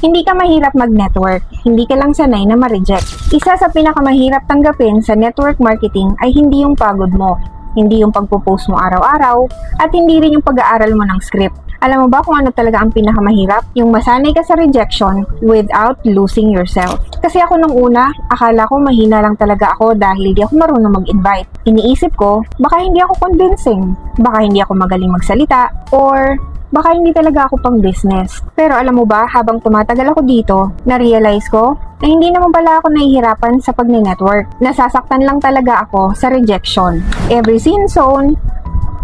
Hindi ka mahirap mag-network, hindi ka lang sanay na ma-reject. Isa sa pinakamahirap tanggapin sa network marketing ay hindi yung pagod mo, hindi yung pagpo-post mo araw-araw, at hindi rin yung pag-aaral mo ng script. Alam mo ba kung ano talaga ang pinakamahirap? Yung masanay ka sa rejection without losing yourself. Kasi ako nung una, akala ko mahina lang talaga ako dahil di ako marunong mag-invite. Iniisip ko, baka hindi ako convincing, baka hindi ako magaling magsalita, or baka hindi talaga ako pang business. Pero alam mo ba, habang tumatagal ako dito, na-realize ko na hindi naman pala ako nahihirapan sa pag-network. Nasasaktan lang talaga ako sa rejection. Every scene zone,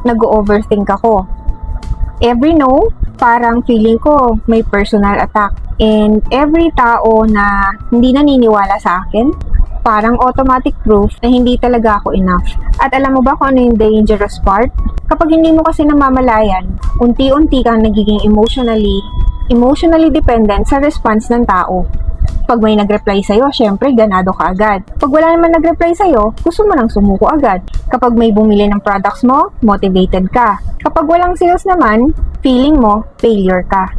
nag-overthink ako. Every no, parang feeling ko may personal attack. And every tao na hindi naniniwala sa akin, parang automatic proof na hindi talaga ako enough. At alam mo ba kung ano yung dangerous part? Kapag hindi mo kasi namamalayan, unti-unti kang nagiging emotionally dependent sa response ng tao. Pag may nag-reply sa'yo, syempre ganado ka agad. Pag wala naman nag-reply sa'yo, gusto mo nang sumuko agad. Kapag may bumili ng products mo, motivated ka. Kapag walang sales naman, feeling mo, failure ka.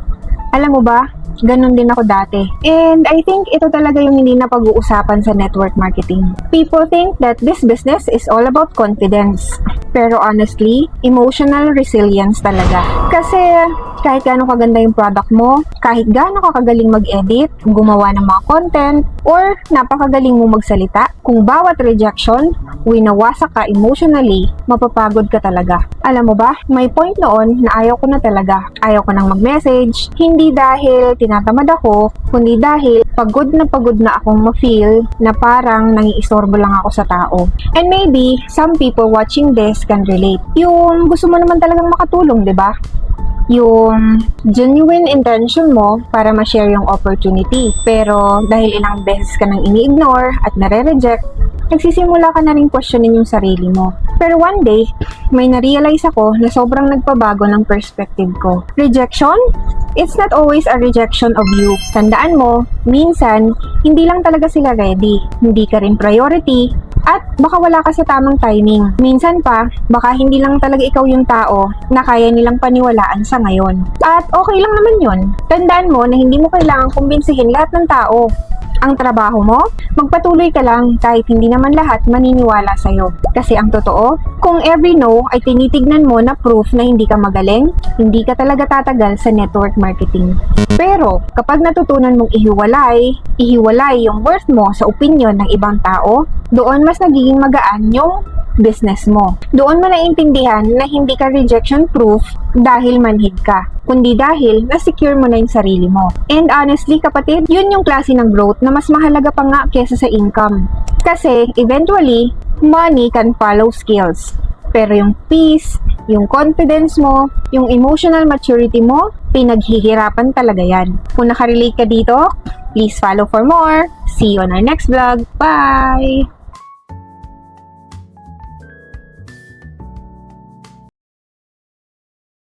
Alam mo ba, ganun din ako dati. And I think ito talaga yung hindi na pag-uusapan sa network marketing. People think that this business is all about confidence. Pero honestly, emotional resilience talaga. Kasi kahit gaano kaganda yung product mo, kahit gaano ka kagaling mag-edit, gumawa ng mga content, or napakagaling mo magsalita, kung bawat rejection, winawasak ka emotionally, mapapagod ka talaga. Alam mo ba, may point noon na ayaw ko na talaga. Ayaw ko nang mag-message, hindi dahil tinatamad ako, kundi dahil pagod na akong ma-feel na parang nangiistorbo lang ako sa tao. And maybe, some people watching this can relate. Yung gusto mo naman talagang makatulong, di ba? Yung genuine intention mo para ma-share yung opportunity. Pero dahil ilang beses ka nang ini-ignore at nare-reject, nagsisimula ka na rin questionin yung sarili mo. Pero one day, may na-realize ako na sobrang nagpabago ng perspective ko. Rejection? It's not always a rejection of you. Tandaan mo, minsan, hindi lang talaga sila ready. Hindi ka rin priority, at baka wala ka sa tamang timing. Minsan pa, baka hindi lang talaga ikaw yung tao na kaya nilang paniwalaan sa ngayon. At okay lang naman yun. Tandaan mo na hindi mo kailangang kumbinsihin lahat ng tao. Ang trabaho mo, magpatuloy ka lang kahit hindi naman lahat maniniwala sa'yo. Kasi ang totoo, kung every no ay tinitignan mo na proof na hindi ka magaling, hindi ka talaga tatagal sa network marketing. Pero kapag natutunan mong ihiwalay yung worth mo sa opinion ng ibang tao, doon mas nagiging magaan yung business mo. Doon mo naiintindihan na hindi ka rejection proof dahil manhid ka, kundi dahil na-secure mo na yung sarili mo. And honestly, kapatid, yun yung klase ng growth na mas mahalaga pa nga kesa sa income. Kasi eventually, money can follow skills. Pero yung peace, yung confidence mo, yung emotional maturity mo, pinaghihirapan talaga yan. Kung nakarelate ka dito, please follow for more. See you on our next vlog. Bye!